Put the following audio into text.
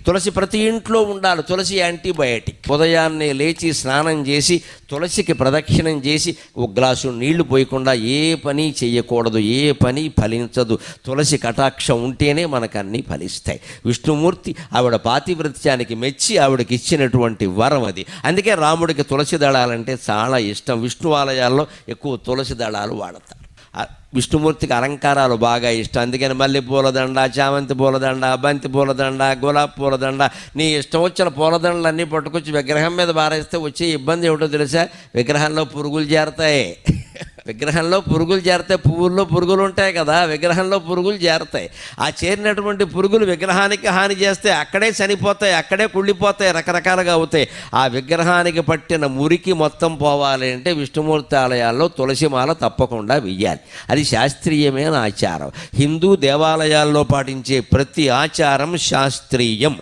తులసి ప్రతి ఇంట్లో ఉండాలి. తులసి యాంటీబయాటిక్. ఉదయాన్నే లేచి స్నానం చేసి తులసికి ప్రదక్షిణం చేసి ఒక గ్లాసు నీళ్లు పోయకుండా ఏ పని చేయకూడదు. ఏ పని ఫలించదు. తులసి కటాక్షం ఉంటేనే మనకు అన్నీ ఫలిస్తాయి. విష్ణుమూర్తి ఆవిడ పాతివ్రత్యానికి మెచ్చి ఆవిడకి ఇచ్చినటువంటి వరం అది. అందుకే రాముడికి తులసి దళాలంటే చాలా ఇష్టం. విష్ణు ఆలయాల్లో ఎక్కువ తులసి దళాలు వాడతారు. విష్ణుమూర్తికి అలంకారాలు బాగా ఇష్టం. అందుకని మల్లె పూలదండ, చామంతి పూలదండ, బంతి పూలదండ, గులాబీ పూలదండ, నీ ఇష్టం వచ్చిన పూలదండలన్నీ పట్టుకొచ్చి విగ్రహం మీద బారేస్తే వచ్చే ఇబ్బంది ఏమిటో తెలుసా? విగ్రహంలో పురుగులు చేరతాయి. విగ్రహంలో పురుగులు చేరతాయి. పువ్వుల్లో పురుగులు ఉంటాయి కదా, విగ్రహంలో పురుగులు చేరతాయి. ఆ చేరినటువంటి పురుగులు విగ్రహానికి హాని చేస్తే అక్కడే చనిపోతాయి, అక్కడే కుళ్ళిపోతాయి, రకరకాలుగా అవుతాయి. ఆ విగ్రహానికి పట్టిన మురికి మొత్తం పోవాలి అంటే విష్ణుమూర్తి ఆలయాల్లో తులసిమాల తప్పకుండా వెయ్యాలి. అది శాస్త్రీయమైన ఆచారం. హిందూ దేవాలయాల్లో పాటించే ప్రతి ఆచారం శాస్త్రీయం.